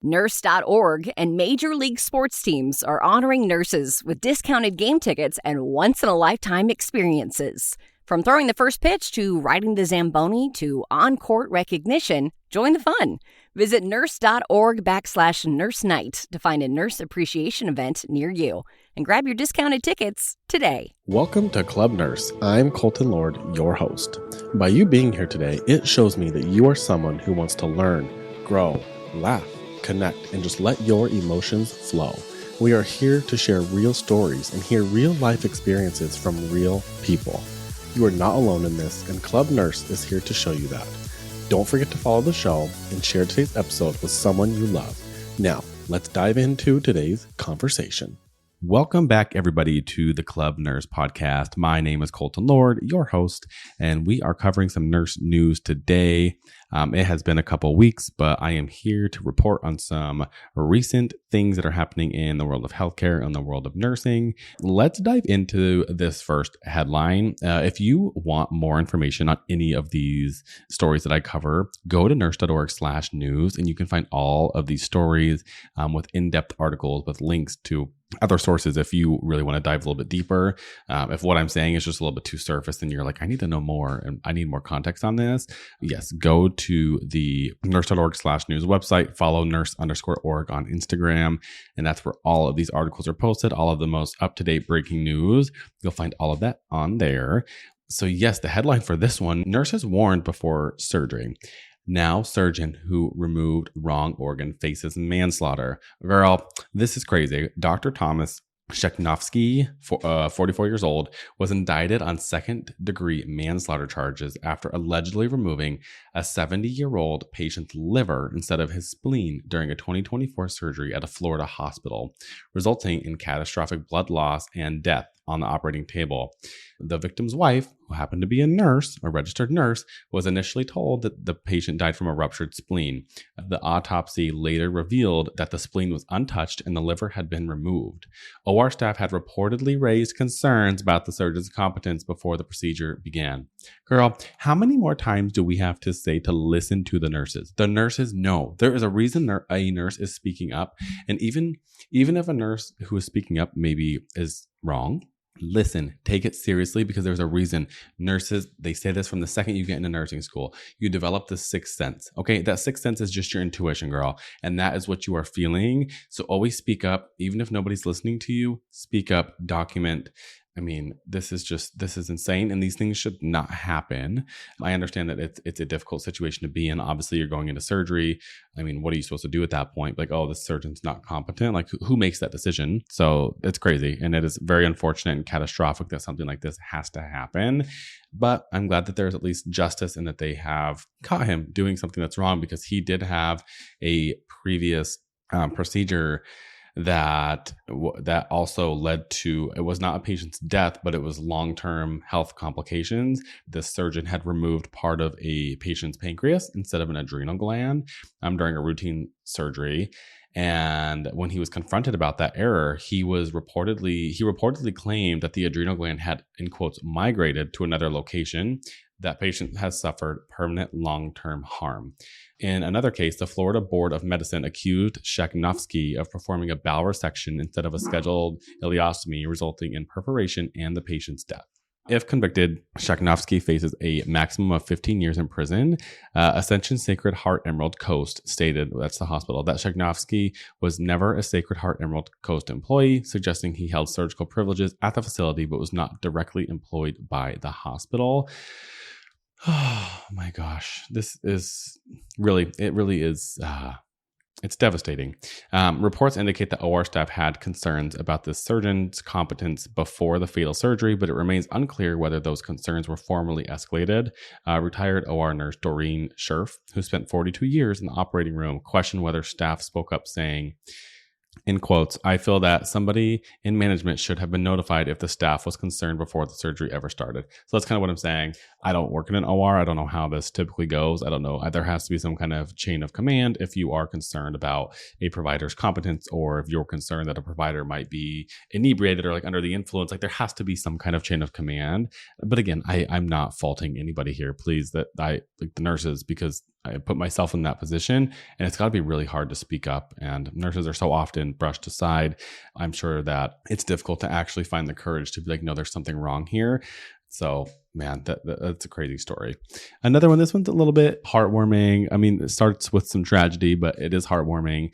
Nurse.org and Major League Sports teams are honoring nurses with discounted game tickets and once-in-a-lifetime experiences. From throwing the first pitch to riding the Zamboni to on-court recognition, join the fun. Visit nurse.org/nurse night to find a nurse appreciation event near you and grab your discounted tickets today. Welcome to Club Nurse. I'm Colton Lord, your host. By you being here today, it shows me that you are someone who wants to learn, grow, laugh, connect, and just let your emotions flow. We are here to share real stories and hear real life experiences from real people. You are not alone in this, and Club Nurse is here to show you that. Don't forget to follow the show and share today's episode with someone you love. Now, let's dive into today's conversation. Welcome back, everybody, to the Club Nurse podcast. My name is Colton Lord, your host, and we are covering some nurse news today. It has been a couple weeks, but I am here to report on some recent things that are happening in the world of healthcare and the world of nursing. Let's dive into this first headline. If you want more information on any of these stories that I cover, go to Nurse.org/news, and you can find all of these stories with in-depth articles with links to other sources if you really want to dive a little bit deeper. If what I'm saying is just a little bit too surface and you're like, I need to know more and I need more context on this, yes, go to the Nurse.org/news website, follow Nurse_org on Instagram, and that's where all of these articles are posted, all of the most up-to-date breaking news. You'll find all of that on there. So yes, the headline for this one, nurses warned before surgery. Now surgeon who removed wrong organ faces manslaughter. Girl, this is crazy. Dr. Thomas Sheknovsky, 44 years old, was indicted on second-degree manslaughter charges after allegedly removing a 70-year-old patient's liver instead of his spleen during a 2024 surgery at a Florida hospital, resulting in catastrophic blood loss and death on the operating table. The victim's wife, who happened to be a nurse, a registered nurse, was initially told that the patient died from a ruptured spleen. The autopsy later revealed that the spleen was untouched and the liver had been removed. OR staff had reportedly raised concerns about the surgeon's competence before the procedure began. Girl, how many more times do we have to say to listen to the nurses? The nurses know. There is a reason a nurse is speaking up. And even if a nurse who is speaking up maybe is wrong, listen, take it seriously because there's a reason. Nurses, they say this from the second you get into nursing school. You develop the sixth sense. Okay, that sixth sense is just your intuition, girl. And that is what you are feeling. So always speak up. Even if nobody's listening to you, speak up, document. I mean, this is insane, and these things should not happen. I understand that it's a difficult situation to be in. Obviously, you're going into surgery. I mean, what are you supposed to do at that point? Like, oh, the surgeon's not competent. Like, who makes that decision? So it's crazy, and it is very unfortunate and catastrophic that something like this has to happen. But I'm glad that there's at least justice and that they have caught him doing something that's wrong, because he did have a previous procedure that also led to, it was not a patient's death, but it was long-term health complications. The surgeon had removed part of a patient's pancreas instead of an adrenal gland during a routine surgery. And when he was confronted about that error, he reportedly claimed that the adrenal gland had, in quotes, migrated to another location. That patient has suffered permanent long-term harm. In another case, the Florida Board of Medicine accused Sheknovsky of performing a bowel resection instead of a scheduled ileostomy, resulting in perforation and the patient's death. If convicted, Sheknovsky faces a maximum of 15 years in prison. Ascension Sacred Heart Emerald Coast stated, that's the hospital, that Sheknovsky was never a Sacred Heart Emerald Coast employee, suggesting he held surgical privileges at the facility but was not directly employed by the hospital. Oh my gosh, this is really, it's devastating. Reports indicate that OR staff had concerns about the surgeon's competence before the fatal surgery, but it remains unclear whether those concerns were formally escalated. Retired OR nurse Doreen Scherf, who spent 42 years in the operating room, questioned whether staff spoke up, saying, in quotes, I feel that somebody in management should have been notified if the staff was concerned before the surgery ever started. So that's kind of what I'm saying. I don't work in an OR. I don't know how this typically goes. I don't know. There has to be some kind of chain of command if you are concerned about a provider's competence, or if you're concerned that a provider might be inebriated or like under the influence. Like there has to be some kind of chain of command. But again, I'm not faulting anybody here. Please, like the nurses, because I put myself in that position, and it's got to be really hard to speak up. And nurses are so often brushed aside. I'm sure that it's difficult to actually find the courage to be like, no, there's something wrong here. So, man, that's a crazy story. Another one, this one's a little bit heartwarming. I mean, it starts with some tragedy, but it is heartwarming.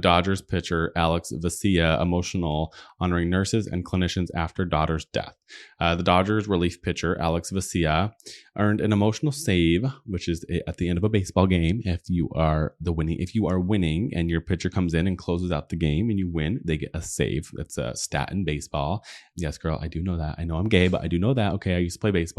Dodgers pitcher Alex Vesia emotional, honoring nurses and clinicians after daughter's death. The Dodgers relief pitcher Alex Vesia earned an emotional save, which is at the end of a baseball game. If you are winning and your pitcher comes in and closes out the game and you win, they get a save. That's a stat in baseball. Yes, girl, I do know that. I know I'm gay, but I do know that. Okay, I used to play baseball.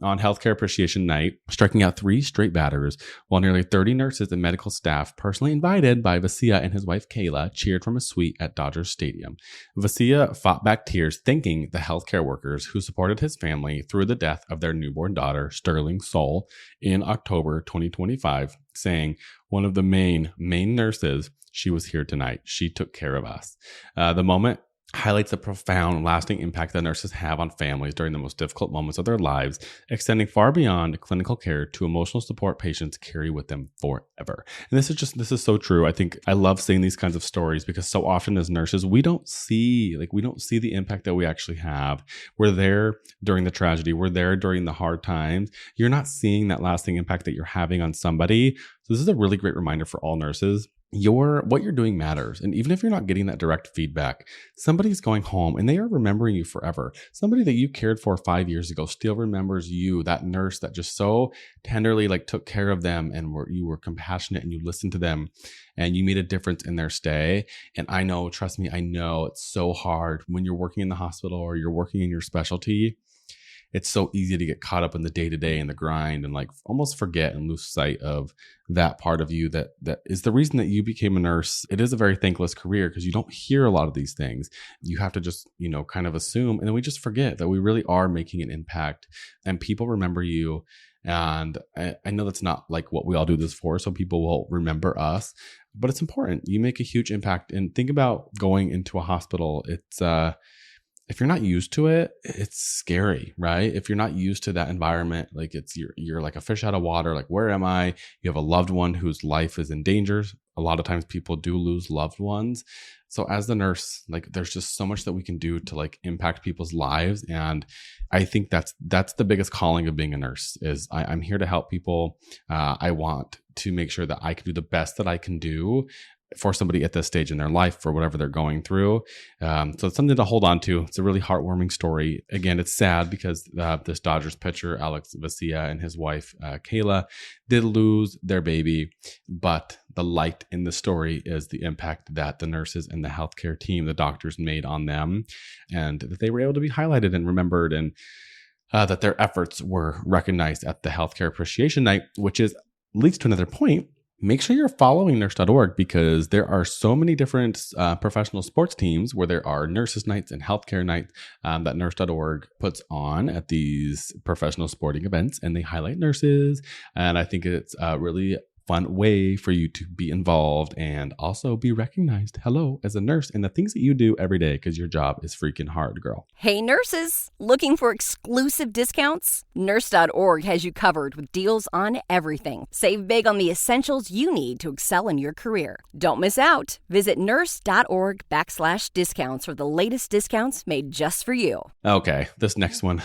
On Healthcare Appreciation Night, striking out 3 straight batters, while nearly 30 nurses and medical staff, personally invited by Vesia and his wife Kayla, cheered from a suite at Dodgers Stadium. Vesia fought back tears, thanking the healthcare workers who supported his family through the death of their newborn daughter, Sterling Soul, in October 2025, saying, "One of the main nurses, she was here tonight. She took care of us." The moment highlights the profound, lasting impact that nurses have on families during the most difficult moments of their lives, extending far beyond clinical care to emotional support patients carry with them forever. And this is so true. I think I love seeing these kinds of stories because so often as nurses, we don't see the impact that we actually have. We're there during the tragedy. We're there during the hard times. You're not seeing that lasting impact that you're having on somebody. So this is a really great reminder for all nurses. What you're doing matters. And even if you're not getting that direct feedback, somebody's going home and they are remembering you forever. Somebody that you cared for 5 years ago still remembers you, that nurse that just so tenderly took care of them and you were compassionate and you listened to them and you made a difference in their stay. And I know, trust me, I know it's so hard when you're working in the hospital or you're working in your specialty. It's so easy to get caught up in the day-to-day and the grind and almost forget and lose sight of that part of you that is the reason that you became a nurse. It is a very thankless career because you don't hear a lot of these things. You have to just, kind of assume, and then we just forget that we really are making an impact and people remember you. And I know that's not what we all do this for, so people will remember us, but it's important. You make a huge impact. And think about going into a hospital. It's, if you're not used to it, it's scary, right? If you're not used to that environment, you're like a fish out of water. Where am I? You have a loved one whose life is in danger. A lot of times people do lose loved ones. So as the nurse, there's just so much that we can do to impact people's lives. And I think that's the biggest calling of being a nurse is I'm here to help people. I want to make sure that I can do the best that I can do for somebody at this stage in their life for whatever they're going through. So it's something to hold on to. It's a really heartwarming story. Again, it's sad because this Dodgers pitcher, Alex Vesia, and his wife, Kayla, did lose their baby. But the light in the story is the impact that the nurses and the healthcare team, the doctors, made on them, and that they were able to be highlighted and remembered, and that their efforts were recognized at the Healthcare Appreciation Night, which leads to another point. Make sure you're following Nurse.org because there are so many different professional sports teams where there are nurses nights and healthcare nights that Nurse.org puts on at these professional sporting events, and they highlight nurses. And I think it's really fun way for you to be involved and also be recognized, as a nurse, and the things that you do every day because your job is freaking hard, girl. Hey, nurses, looking for exclusive discounts? Nurse.org has you covered with deals on everything. Save big on the essentials you need to excel in your career. Don't miss out. Visit nurse.org/discounts for the latest discounts made just for you. Okay, this next one.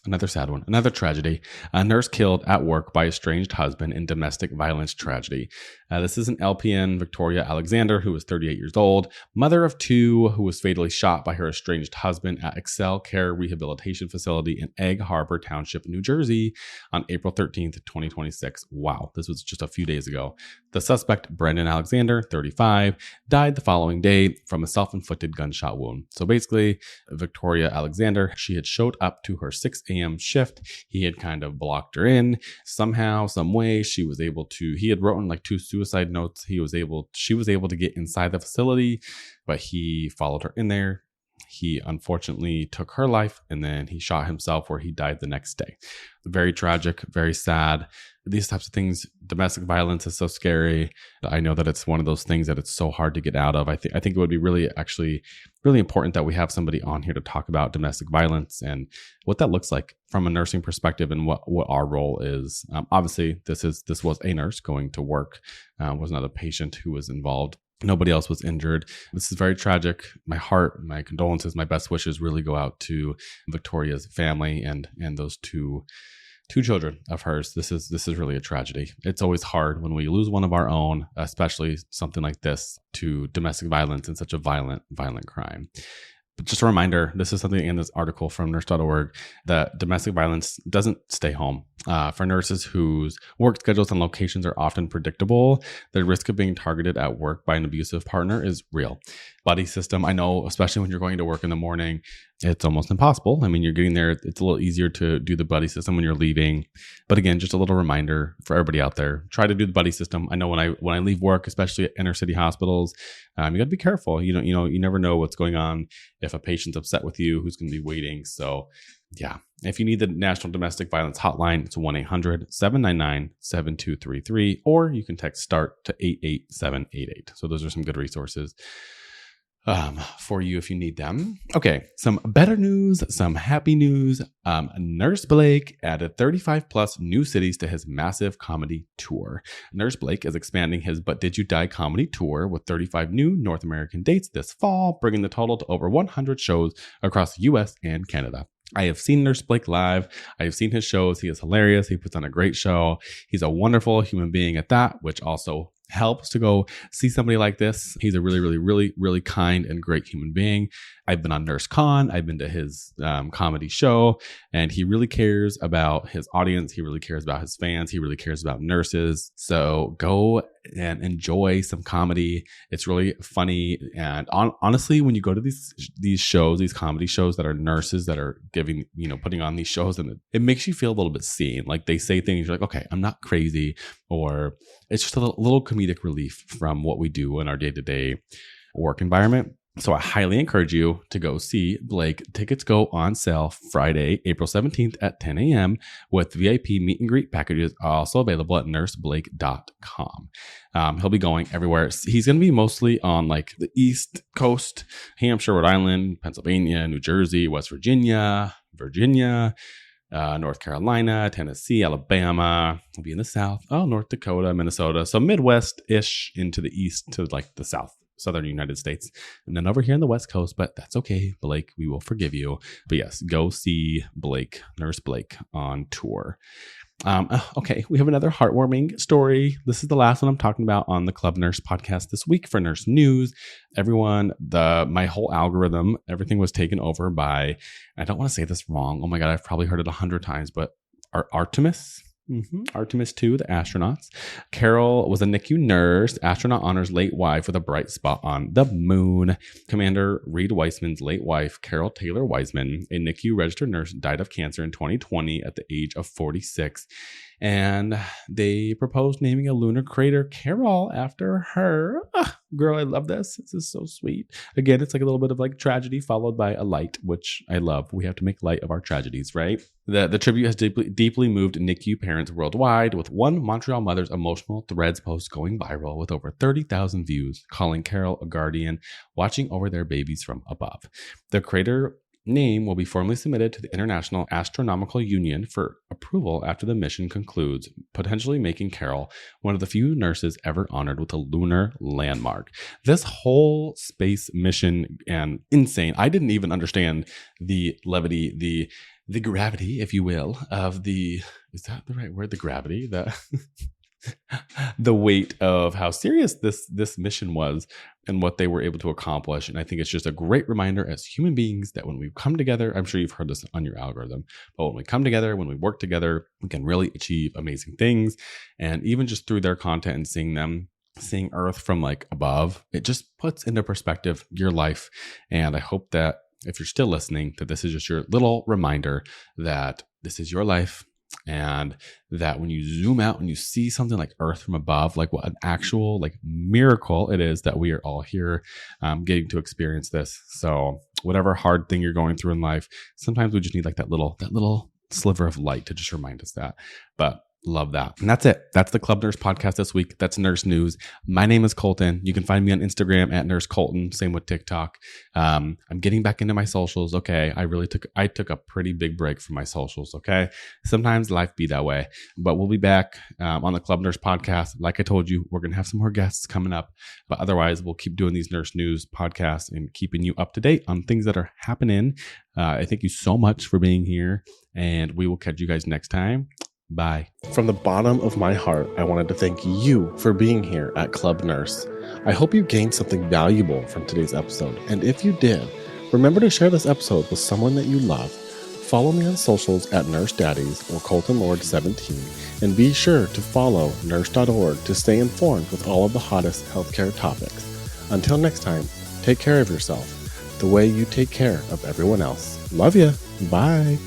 Another sad one. Another tragedy. A nurse killed at work by estranged husband in domestic violence tragedy. This is an LPN, Victoria Alexander, who was 38 years old, mother of 2, who was fatally shot by her estranged husband at Excel Care Rehabilitation Facility in Egg Harbor Township, New Jersey, on April 13th, 2026. Wow, this was just a few days ago. The suspect, Brendan Alexander, 35, died the following day from a self-inflicted gunshot wound. So basically, Victoria Alexander, she had showed up to her 6 a.m. shift. He had kind of blocked her in somehow, some way. He had written 2 suicide notes. She was able to get inside the facility, but he followed her in there. He unfortunately took her life, and then he shot himself where he died the next day. Very tragic, very sad. These types of things, domestic violence is so scary. I know that it's one of those things that it's so hard to get out of. I think it would be really important that we have somebody on here to talk about domestic violence and what that looks like from a nursing perspective and what our role is. Obviously, this was a nurse going to work, was not a patient who was involved. Nobody else was injured. This is very tragic. My heart, my condolences, my best wishes really go out to Victoria's family and those two children of hers. This is really a tragedy. It's always hard when we lose one of our own, especially something like this, to domestic violence and such a violent crime. But just a reminder, this is something in this article from Nurse.org, that domestic violence doesn't stay home. For nurses whose work schedules and locations are often predictable, the risk of being targeted at work by an abusive partner is real. Buddy system, I know, especially when you're going to work in the morning, it's almost impossible. I mean, you're getting there. It's a little easier to do the buddy system when you're leaving. But again, just a little reminder for everybody out there, try to do the buddy system. I know when I leave work, especially at inner city hospitals, you got to be careful. You never know what's going on. If a patient's upset with you, who's going to be waiting. So yeah, if you need the National Domestic Violence Hotline, it's 1-800-799-7233, or you can text START to 88788. So those are some good resources for you if you need them. Okay, some better news, some happy news. Nurse Blake added 35 plus new cities to his massive comedy tour. Nurse Blake is expanding his But Did You Die comedy tour with 35 new North American dates this fall, bringing the total to over 100 shows across the US and Canada. I have seen Nurse Blake live. I have seen his shows. He is hilarious. He puts on a great show. He's a wonderful human being at that, which also helps to go see somebody like this. He's a really, really, really, really kind and great human being. I've been on Nurse Con. I've been to his comedy show, and he really cares about his audience. He really cares about his fans. He really cares about nurses. So go and enjoy some comedy. It's really funny. And honestly, when you go to these shows, these comedy shows that are nurses that are giving, putting on these shows, and it makes you feel a little bit seen. Like they say things, you're like, okay, I'm not crazy, or it's just a little comedic relief from what we do in our day-to-day work environment. So I highly encourage you to go see Blake. Tickets go on sale Friday, April 17th at 10 a.m. with VIP meet and greet packages also available at nurseblake.com. He'll be going everywhere. He's going to be mostly on like the East Coast, Hampshire, Rhode Island, Pennsylvania, New Jersey, West Virginia, North Carolina, Tennessee, Alabama. He'll be in the South. North Dakota, Minnesota. So Midwest-ish into the East to like the Southern United States, and then over here on the West Coast, but that's okay, Blake, we will forgive you. But yes, go see Blake, Nurse Blake on tour. Okay, we have another heartwarming story. This is the last one I'm talking about on the Club Nurse podcast this week for Nurse News. Everyone, my whole algorithm, everything was taken over by, I don't want to say this wrong. Oh my God, I've probably heard it 100 times, but Artemis. Artemis 2, the astronauts. Carol was a NICU nurse. Astronaut honors late wife with a bright spot on the moon. Commander Reed Weissman's late wife, Carol Taylor Weissman, a NICU registered nurse, died of cancer in 2020 at the age of 46. And they proposed naming a lunar crater Carol after her. Girl, I love this. This is so sweet. Again, it's like a little bit of like tragedy followed by a light, which I love. We have to make light of our tragedies, right? The tribute has deeply moved NICU parents worldwide, with one Montreal mother's emotional threads post going viral with over 30,000 views, calling Carol a guardian watching over their babies from above. The crater name will be formally submitted to the International Astronomical Union for approval after the mission concludes, potentially making Carol one of the few nurses ever honored with a lunar landmark. This whole space mission, and insane. I didn't even understand the levity, the gravity, if you will, of is that the right word? The gravity, the weight of how serious this mission was and what they were able to accomplish. And I think it's just a great reminder as human beings that when we come together, I'm sure you've heard this on your algorithm, but when we come together, when we work together, we can really achieve amazing things. And even just through their content and seeing Earth from like above, it just puts into perspective your life. And I hope that if you're still listening, that this is just your little reminder that this is your life. And that when you zoom out and you see something like Earth from above, like what an actual like miracle it is that we are all here getting to experience this. So whatever hard thing you're going through in life, sometimes we just need like that little sliver of light to just remind us that. But love that. And that's it. That's the Club Nurse podcast this week. That's Nurse News. My name is Colton. You can find me on Instagram at Nurse Colton. Same with TikTok. I'm getting back into my socials. Okay. I took a pretty big break from my socials. Okay. Sometimes life be that way, but we'll be back on the Club Nurse podcast. Like I told you, we're going to have some more guests coming up, but otherwise we'll keep doing these Nurse News podcasts and keeping you up to date on things that are happening. I thank you so much for being here, and we will catch you guys next time. Bye. From the bottom of my heart, I wanted to thank you for being here at Club Nurse. I hope you gained something valuable from today's episode. And if you did, remember to share this episode with someone that you love. Follow me on socials at Nurse Daddies or Colton Lord 17. And be sure to follow Nurse.org to stay informed with all of the hottest healthcare topics. Until next time, take care of yourself the way you take care of everyone else. Love ya. Bye.